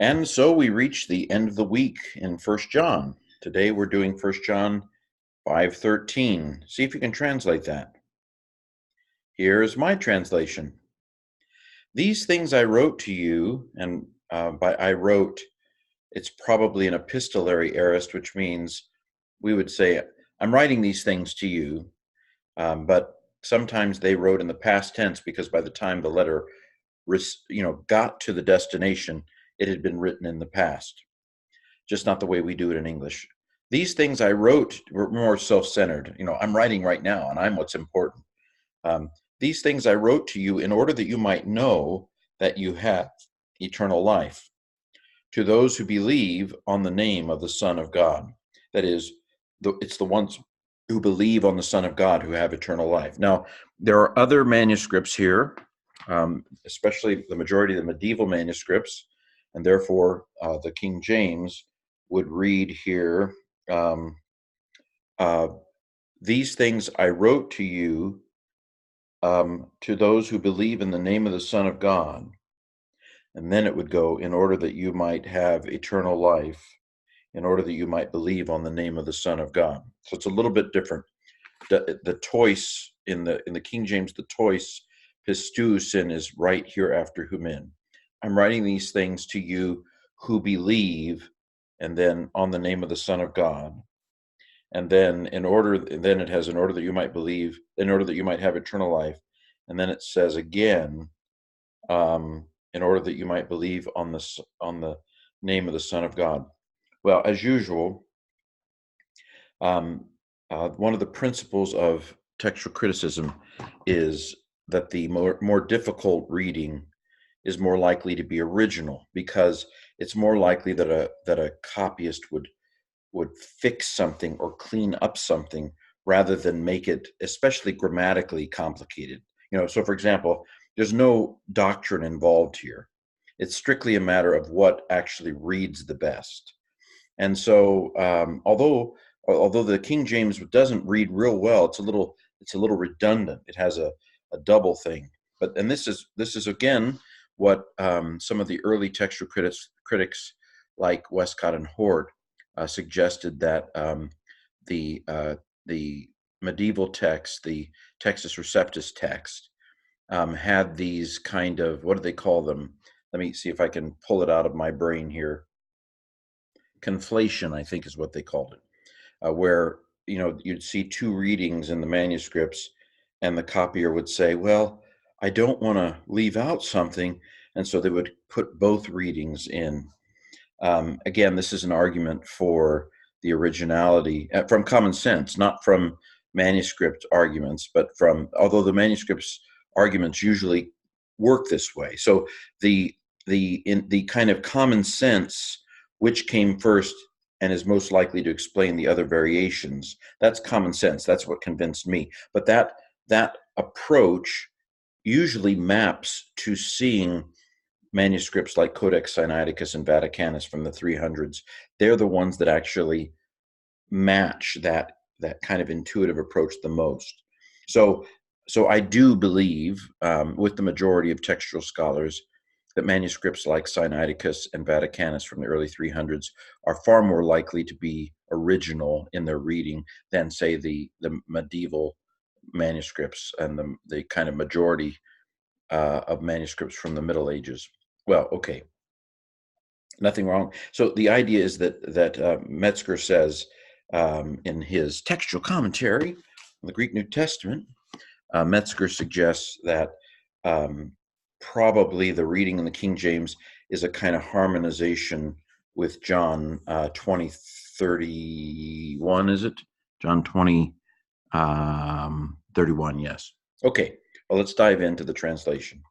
And so we reach the end of the week in First John. Today we're doing First John 5:13. See if you can translate that. Here's my translation. These things I wrote to you, and by I wrote, it's probably an epistolary aorist, which means we would say, I'm writing these things to you, but sometimes they wrote in the past tense because by the time the letter got to the destination, it had been written in the past, just not the way we do it in English. These things I wrote were more self-centered. I'm writing right now, and I'm what's important. Um, these things I wrote to you in order that you might know that you have eternal life. To those who believe on the name of the Son of God. That is, it's the ones who believe on the Son of God who have eternal life. Now, there are other manuscripts here, especially the majority of the medieval manuscripts, and therefore the King James would read here, these things I wrote to you, to those who believe in the name of the Son of God. And then it would go, in order that you might have eternal life, in order that you might believe on the name of the Son of God. So it's a little bit different. The tois in the King James, the tois pistusin is right here after humin. I'm writing these things to you who believe, and then on the name of the Son of God. And then it has in order that you might believe, in order that you might have eternal life. And then it says again, in order that you might believe on the name of the Son of God. Well, as usual, one of the principles of textual criticism is that the more difficult reading is more likely to be original, because it's more likely that a copyist would fix something or clean up something rather than make it, especially grammatically, complicated. So for example, there's no doctrine involved here. It's strictly a matter of what actually reads the best. And so, although the King James doesn't read real well, it's a little redundant. It has a double thing. And this is again what some of the early textual critics like Westcott and Hort suggested, that the medieval text, the Textus Receptus text, had these kind of, what do they call them? Let me see if I can pull it out of my brain here. Conflation, I think, is what they called it, where you'd see two readings in the manuscripts, and the copier would say, "Well, I don't want to leave out something," and so they would put both readings in. Again, this is an argument for the originality from common sense, not from manuscript arguments, but although the manuscript's arguments usually work this way. So the kind of common sense, which came first and is most likely to explain the other variations, that's common sense. That's what convinced me. But that approach usually maps to seeing manuscripts like Codex Sinaiticus and Vaticanus from the 300s. They're the ones that actually match that kind of intuitive approach the most. So I do believe, with the majority of textual scholars, that manuscripts like Sinaiticus and Vaticanus from the early 300s are far more likely to be original in their reading than, say, the medieval manuscripts and the kind of majority of manuscripts from the Middle Ages. Well, okay, nothing wrong. So the idea is that Metzger says, in his textual commentary on the Greek New Testament, Metzger suggests that probably the reading in the King James is a kind of harmonization with John 20:31, is it? John 20:31, yes. Okay, well, let's dive into the translation.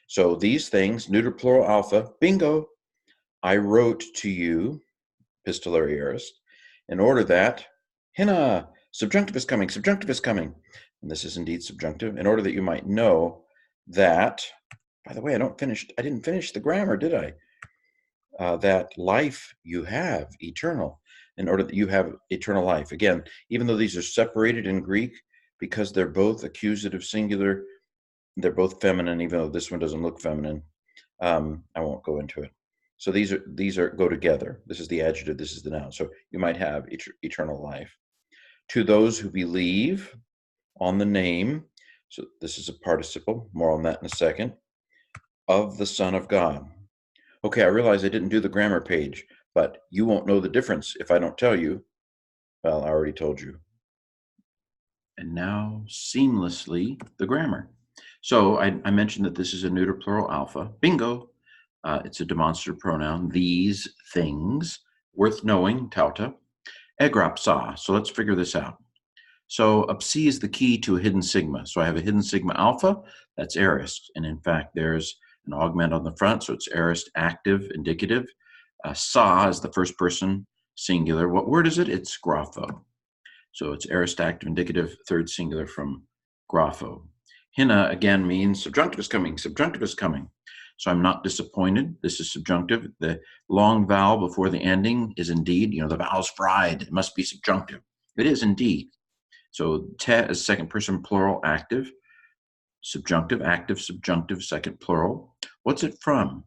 So these things, neuter plural alpha, bingo, I wrote to you, epistolary aorist, in order that, hinna, subjunctive is coming, and this is indeed subjunctive, in order that you might know that, by the way, I didn't finish the grammar, did I? That life you have, eternal, in order that you have eternal life. Again, even though these are separated in Greek, because they're both accusative singular, they're both feminine, even though this one doesn't look feminine. I won't go into it. So these are go together. This is the adjective, this is the noun. So you might have eternal life. To those who believe on the name, so this is a participle, more on that in a second, of the Son of God. Okay, I realize I didn't do the grammar page, but you won't know the difference if I don't tell you. Well, I already told you. And now seamlessly the grammar. So I mentioned that this is a neuter plural alpha. Bingo. It's a demonstrative pronoun. These things, worth knowing, tauta. Egropsa. So let's figure this out. So psi is the key to a hidden sigma. So I have a hidden sigma alpha, that's aorist. And in fact, there's an augment on the front, so it's aorist active indicative. Sa is the first person singular. What word is it? It's grapho. So it's aorist active indicative, third singular from grapho. Hina again means subjunctive is coming, subjunctive is coming. So I'm not disappointed. This is subjunctive. The long vowel before the ending is indeed, the vowel's fried. It must be subjunctive. It is indeed. So te is second person plural active, subjunctive, active, subjunctive, second plural. What's it from?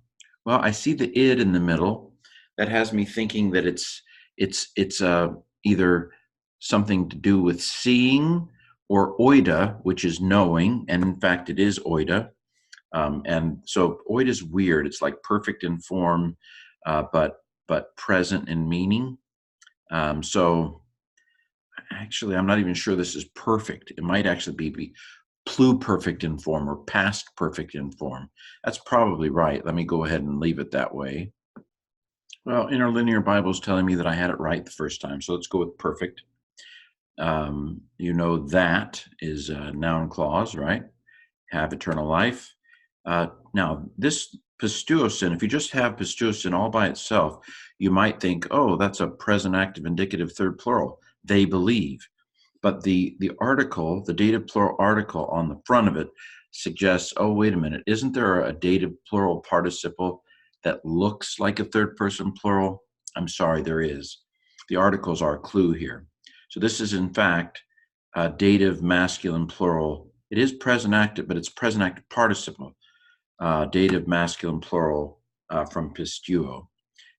Well, I see the id in the middle. That has me thinking that it's either something to do with seeing or oida, which is knowing, and in fact it is oida. And so oida is weird. It's like perfect in form, but present in meaning. So actually, I'm not even sure this is perfect. It might actually be pluperfect in form or past perfect in form. That's probably right. Let me go ahead and leave it that way. Well, Interlinear Bible is telling me that I had it right the first time, so let's go with perfect. That is a noun clause, right? Have eternal life. Now, this pistuosin, if you just have pistuosin all by itself, you might think, oh, that's a present active indicative third plural. They believe. But the article, the dative plural article on the front of it suggests, oh, wait a minute, isn't there a dative plural participle that looks like a third person plural? I'm sorry, there is. The articles are a clue here. So this is, in fact, a dative masculine plural. It is present active, but it's present active participle, dative masculine plural from pistuo.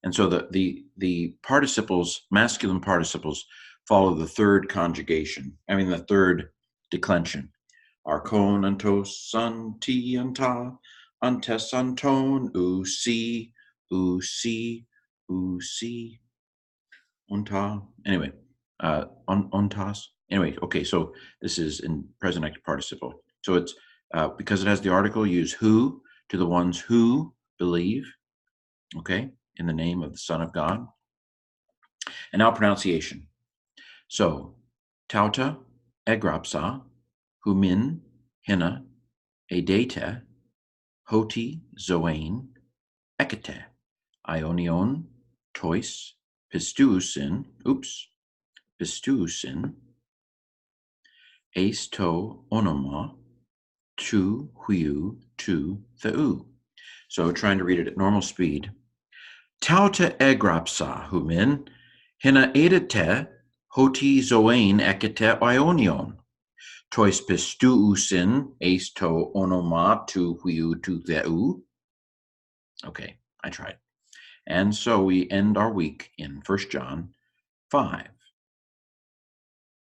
And so the participles, masculine participles, follow the third conjugation. The third declension. Archon, antos, anti, anta, antes, anton, usi, unta. Anyway, ontas. Anyway, okay, so this is in present active participle. So it's because it has the article, use who to the ones who believe, okay, in the name of the Son of God. And now pronunciation. So, tauta, egropsa, humin, hina, edete, hoti, zoane, ekete, ionion, tois, pistuusin, eis to onoma, tu huiu tu theu. So trying to read it at normal speed. Tauta egropsa, humin, hina edete, hoti zoane ekete ionion. Tois pistuusin eis to onoma tu huiu tu theu. Okay, I tried. And so we end our week in 1 John 5.